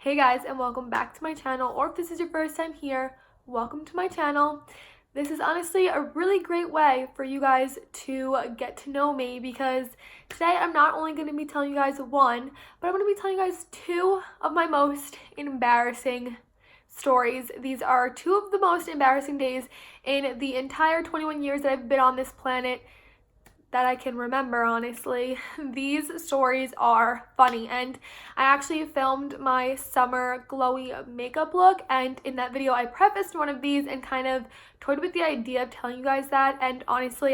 Hey guys, and welcome back to my channel, or if this is your first time here, welcome to my channel. This is honestly a really great way for you guys to get to know me, because today I'm not only going to be telling you guys one, but I'm going to be telling you guys two of my most embarrassing stories. These are two of the most embarrassing days in the entire 21 years that I've been on this planet that I can remember, honestly. These stories are funny, and I actually filmed my summer glowy makeup look, and in that video I prefaced one of these and kind of toyed with the idea of telling you guys that, and honestly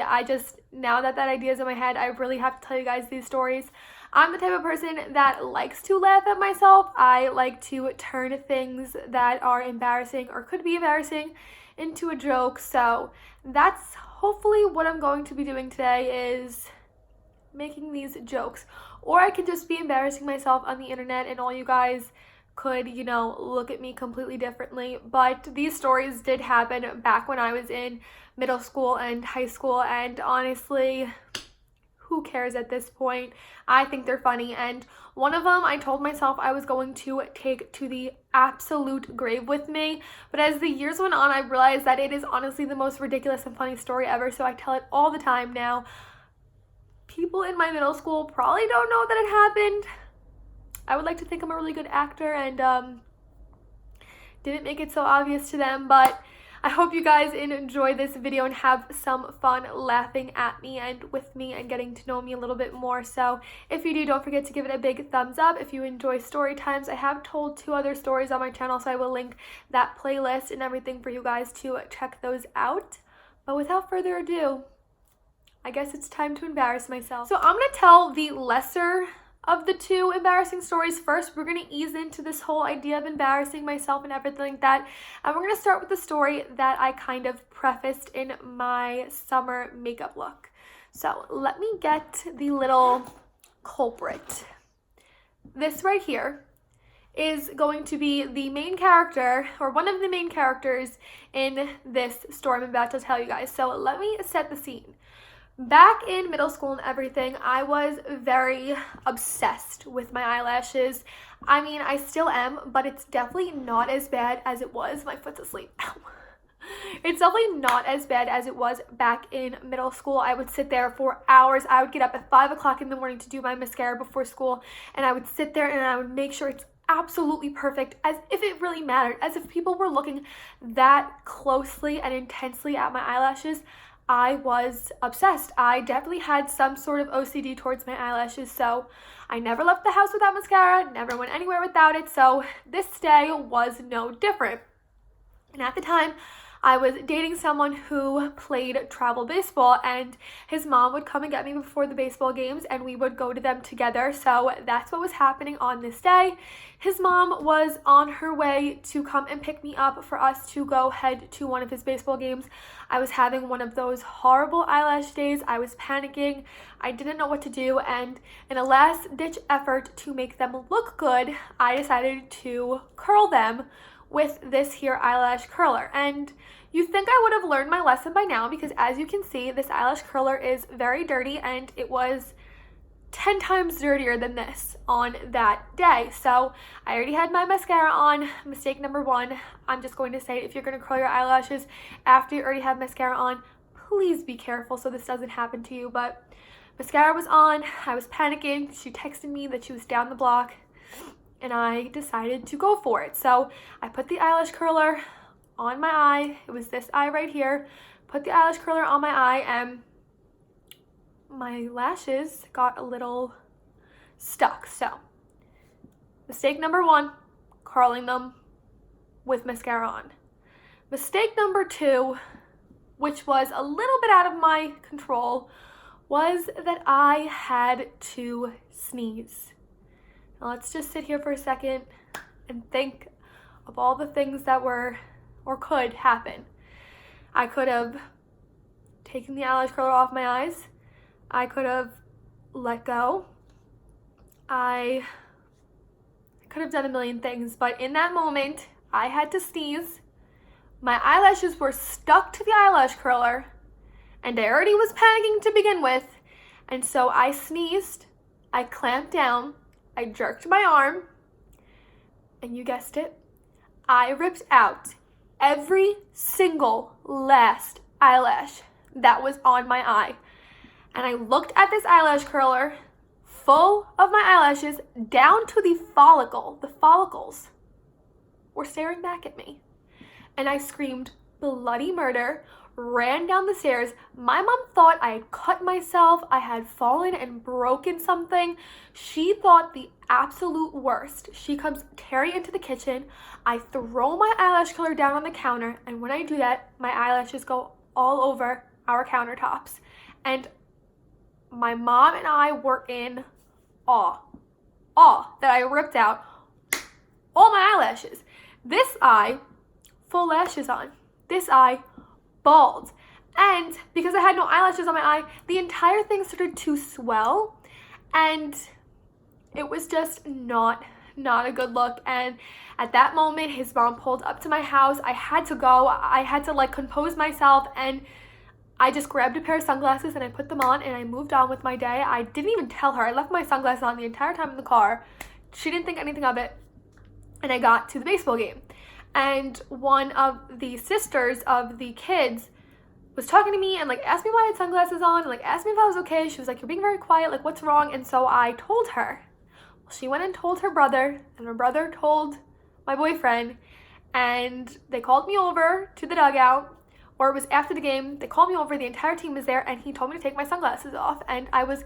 now that idea is in my head, I really have to tell you guys these stories. I'm the type of person that likes to laugh at myself. I like to turn things that are embarrassing or could be embarrassing into a joke, so that's hopefully what I'm going to be doing today, is making these jokes. Or I could just be embarrassing myself on the internet and all you guys could, look at me completely differently. But these stories did happen back when I was in middle school and high school, and honestly, who cares at this point? I think they're funny, and one of them I told myself I was going to take to the absolute grave with me, but as the years went on, I realized that it is honestly the most ridiculous and funny story ever, so I tell it all the time now. People in my middle school probably don't know that it happened. I would like to think I'm a really good actor and didn't make it so obvious to them, but I hope you guys enjoy this video and have some fun laughing at me and with me and getting to know me a little bit more. So if you do, don't forget to give it a big thumbs up. If you enjoy story times, I have told 2 other stories on my channel, so I will link that playlist and everything for you guys to check those out. But without further ado, I guess it's time to embarrass myself. So I'm going to tell the lesser of the 2 embarrassing stories first. We're going to ease into this whole idea of embarrassing myself and everything like that. And we're going to start with the story that I kind of prefaced in my summer makeup look. So let me get the little culprit. This right here is going to be the main character, or one of the main characters in this story I'm about to tell you guys. So let me set the scene. Back in middle school and everything, I was very obsessed with my eyelashes. I mean, I still am, but it's definitely not as bad as it was. My foot's asleep. Ow. It's definitely not as bad as it was back in middle school. I would sit there for hours. I would get up at 5 o'clock in the morning to do my mascara before school, and I would sit there and I would make sure it's absolutely perfect, as if it really mattered, as if people were looking that closely and intensely at my eyelashes. I was obsessed. I definitely had some sort of OCD towards my eyelashes, so I never left the house without mascara, never went anywhere without it, so this day was no different. And at the time, I was dating someone who played travel baseball, and his mom would come and get me before the baseball games, and we would go to them together. So that's what was happening on this day. His mom was on her way to come and pick me up for us to go head to one of his baseball games. I was having one of those horrible eyelash days. I was panicking. I didn't know what to do, and in a last-ditch effort to make them look good, I decided to curl them with this here eyelash curler. And you think I would have learned my lesson by now, because as you can see, this eyelash curler is very dirty, and it was 10 times dirtier than this on that day. So I already had my mascara on. Mistake number 1, I'm just going to say, if you're going to curl your eyelashes after you already have mascara on, please be careful so this doesn't happen to you. But mascara was on. I was panicking. She texted me that she was down the block, and I decided to go for it. So I put the eyelash curler on my eye. It was this eye right here. Put the eyelash curler on my eye, and my lashes got a little stuck. So mistake number 1, curling them with mascara on. Mistake number 2, which was a little bit out of my control, was that I had to sneeze. Now let's just sit here for a second and think of all the things that were or could happen. I could have taken the eyelash curler off my eyes. I could have let go. I could have done a million things, but in that moment, I had to sneeze. My eyelashes were stuck to the eyelash curler, and I already was panicking to begin with, and so I sneezed, I clamped down, I jerked my arm, And you guessed it, I ripped out every single last eyelash that was on my eye. And I looked at this eyelash curler full of my eyelashes down to the follicle. The follicles were staring back at me. And I screamed bloody murder, ran down the stairs. My mom thought I had cut myself, I had fallen and broken something. She thought the absolute worst. She comes tearing into the kitchen. I throw my eyelash curler down on the counter, and when I do that, my eyelashes go all over our countertops. And my mom and I were in awe that I ripped out all my eyelashes. This eye, full lashes on. This eye, bald. And because I had no eyelashes on my eye, the entire thing started to swell, and it was just not a good look. And at that moment, his mom pulled up to my house. I had to go. I had to compose myself, and I just grabbed a pair of sunglasses and I put them on and I moved on with my day. I didn't even tell her. I left my sunglasses on the entire time in the car. She didn't think anything of it. And I got to the baseball game. And one of the sisters of the kids was talking to me and asked me why I had sunglasses on and asked me if I was okay. She was like, "You're being very quiet, what's wrong?" And so I told her. Well, she went and told her brother, and her brother told my boyfriend, and they called me over to the dugout, or it was after the game. They called me over, the entire team was there, and he told me to take my sunglasses off. And I was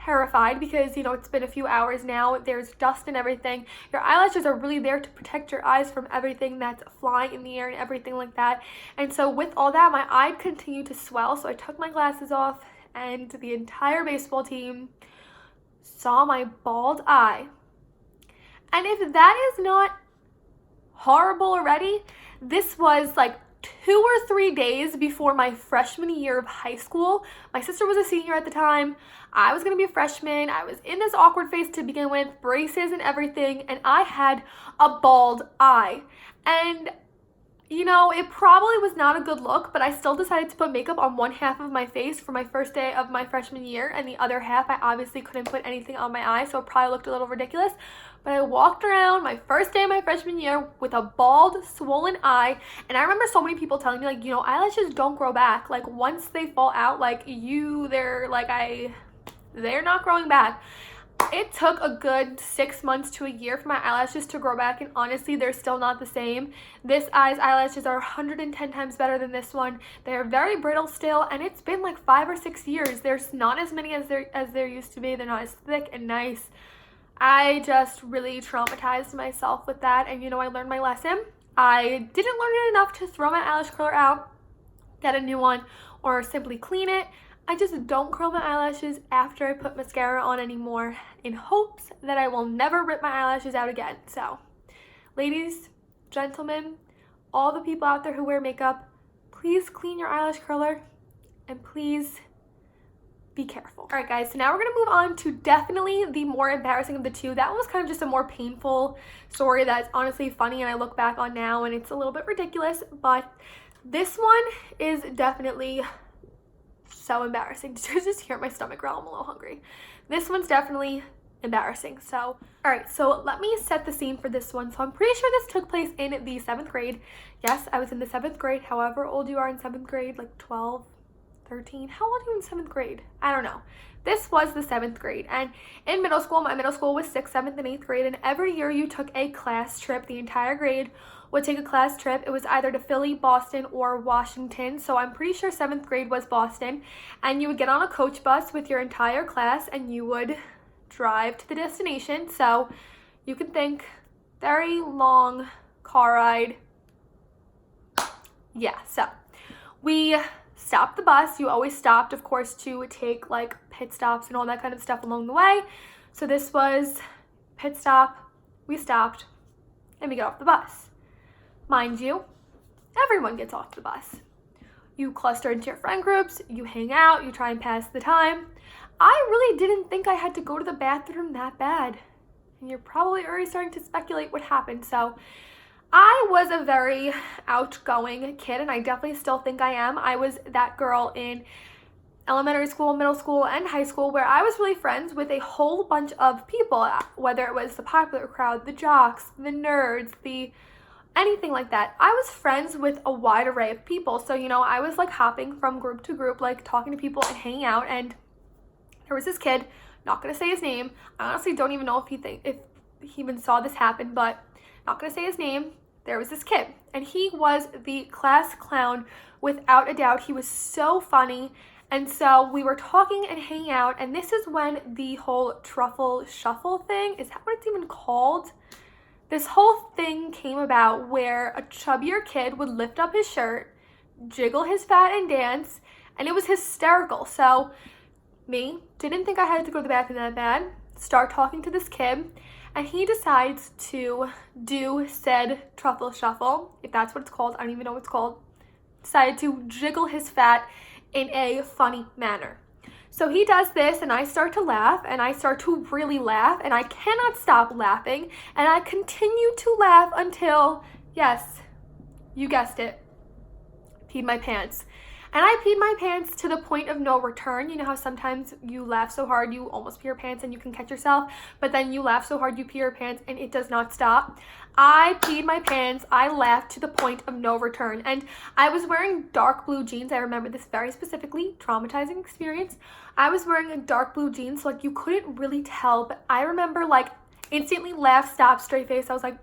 terrified because, it's been a few hours now. There's dust and everything. Your eyelashes are really there to protect your eyes from everything that's flying in the air and everything like that. And so with all that, my eye continued to swell. So I took my glasses off, and the entire baseball team saw my bald eye. And if that is not horrible already, this was 2 or 3 days before my freshman year of high school. My sister was a senior at the time. I was going to be a freshman. I was in this awkward phase to begin with, braces and everything, and I had a bald eye. And, it probably was not a good look, but I still decided to put makeup on one half of my face for my first day of my freshman year, and the other half I obviously couldn't put anything on my eye, so it probably looked a little ridiculous. But I walked around my first day of my freshman year with a bald, swollen eye, and I remember so many people telling me, eyelashes don't grow back. Once they fall out, they're not growing back. It took a good 6 months to a year for my eyelashes to grow back, and honestly, they're still not the same. This eye's eyelashes are 110 times better than this one. They're very brittle still, and it's been 5 or 6 years. There's not as many as there used to be. They're not as thick and nice. I just really traumatized myself with that, and I learned my lesson. I didn't learn it enough to throw my eyelash curler out, get a new one, or simply clean it. I just don't curl my eyelashes after I put mascara on anymore, in hopes that I will never rip my eyelashes out again. So, ladies, gentlemen, all the people out there who wear makeup, please clean your eyelash curler, and please be careful. All right, guys, so now we're gonna move on to definitely the more embarrassing of the two. That one was kind of just a more painful story that's honestly funny, and I look back on now and it's a little bit ridiculous, but this one is definitely so embarrassing. Just hear my stomach growl, I'm a little hungry. This one's definitely embarrassing. So, all right, so let me set the scene for this one. So I'm pretty sure this took place in the 7th grade. Yes, I was in the 7th grade. However old you are in 7th grade, 12, 13. How old are you in 7th grade? I don't know. This was the 7th grade. And in middle school, my middle school was 6th, 7th, and 8th grade. And every year you took a class trip. The entire grade would take a class trip. It was either to Philly, Boston, or Washington. So I'm pretty sure 7th grade was Boston. And you would get on a coach bus with your entire class and you would drive to the destination. So you can think very long car ride. Yeah, so we stopped the bus. You always stopped, of course, to take pit stops and all that kind of stuff along the way. So this was pit stop, we stopped, and we get off the bus. Mind you, everyone gets off the bus. You cluster into your friend groups, you hang out, you try and pass the time. I really didn't think I had to go to the bathroom that bad. And you're probably already starting to speculate what happened. So I was a very outgoing kid, and I definitely still think I am. I was that girl in elementary school, middle school, and high school where I was really friends with a whole bunch of people, whether it was the popular crowd, the jocks, the nerds, anything like that. I was friends with a wide array of people. So, I was like hopping from group to group, like talking to people and hanging out. And there was this kid, not gonna say his name. I honestly don't even know if he even saw this happen, but not gonna say his name. There was this kid, and he was the class clown without a doubt. He was so funny. And so we were talking and hanging out, and this is when the whole truffle shuffle thing, is that what it's even called? This whole thing came about where a chubbier kid would lift up his shirt, jiggle his fat and dance, and it was hysterical. So me, didn't think I had to go to the bathroom that bad, start talking to this kid, and he decides to do said truffle shuffle, if that's what it's called. I don't even know what it's called. Decided to jiggle his fat in a funny manner. So he does this, and I start to laugh, and I start to really laugh, and I cannot stop laughing, and I continue to laugh until, yes, you guessed it, peed my pants. And I peed my pants to the point of no return. You know how sometimes you laugh so hard you almost pee your pants and you can catch yourself, but then you laugh so hard you pee your pants and it does not stop. I peed my pants. I laughed to the point of no return. And I was wearing dark blue jeans. I remember this very specifically, traumatizing experience. I was wearing a dark blue jeans, so like you couldn't really tell, but I remember like instantly laugh, stop, straight face. I was like,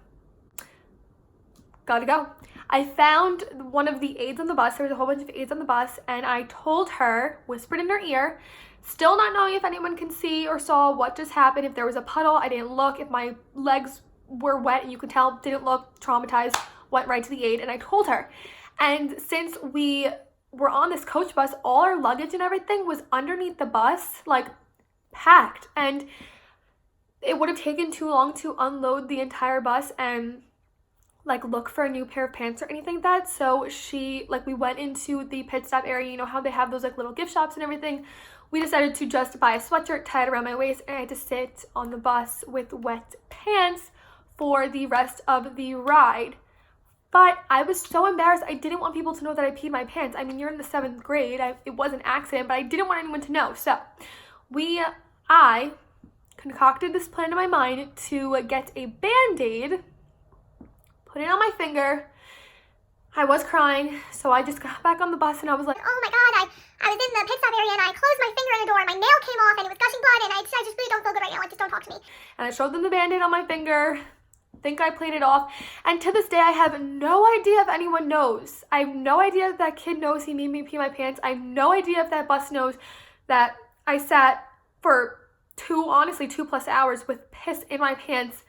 gotta go. I found one of the aides on the bus. There was a whole bunch of aides on the bus, and I told her, whispered in her ear, still not knowing if anyone can see or saw what just happened. If there was a puddle, I didn't look. If my legs were wet and you could tell, didn't look, traumatized, went right to the aide, and I told her. And since we were on this coach bus, all our luggage and everything was underneath the bus, like packed, and it would have taken too long to unload the entire bus and like look for a new pair of pants or anything like that. So we went into the pit stop area. You know how they have those like little gift shops and everything. We decided to just buy a sweatshirt, tie it around my waist, and I had to sit on the bus with wet pants for the rest of the ride. But I was so embarrassed. I didn't want people to know that I peed my pants. I mean, you're in the 7th grade. It was an accident, but I didn't want anyone to know. So I concocted this plan in my mind to get a Band-Aid, put it on my finger. I was crying, so I just got back on the bus and I was like, oh my god, I was in the pit stop area and I closed my finger in the door and my nail came off and it was gushing blood and I just really don't feel good right now, like just don't talk to me. And I showed them the Band-Aid on my finger. Think I played it off. And to this day, I have no idea if anyone knows. I have no idea if that kid knows he made me pee my pants. I have no idea if that bus knows that I sat for 2+ hours with piss in my pants.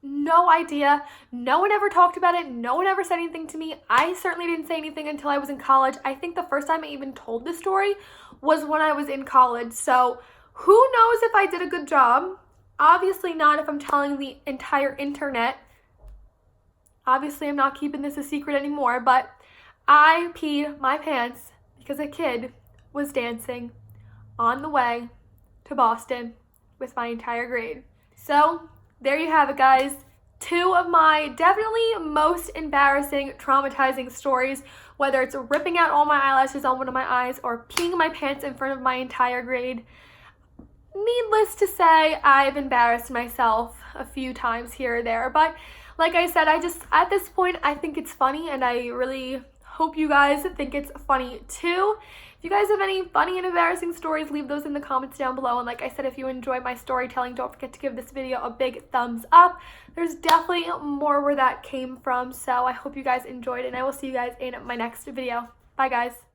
No idea. No one ever talked about it. No one ever said anything to me. I certainly didn't say anything until I was in college. I think the first time I even told this story was when I was in college. So who knows if I did a good job? Obviously not if I'm telling the entire internet. Obviously I'm not keeping this a secret anymore, but I peed my pants because a kid was dancing on the way to Boston with my entire grade. So there you have it, guys. 2 of my definitely most embarrassing, traumatizing stories, whether it's ripping out all my eyelashes on one of my eyes or peeing my pants in front of my entire grade. Needless to say, I've embarrassed myself a few times here or there, but like I said, at this point, I think it's funny, and I really hope you guys think it's funny too. If you guys have any funny and embarrassing stories, leave those in the comments down below. And like I said, if you enjoyed my storytelling, don't forget to give this video a big thumbs up. There's definitely more where that came from, so I hope you guys enjoyed, and I will see you guys in my next video. Bye, guys.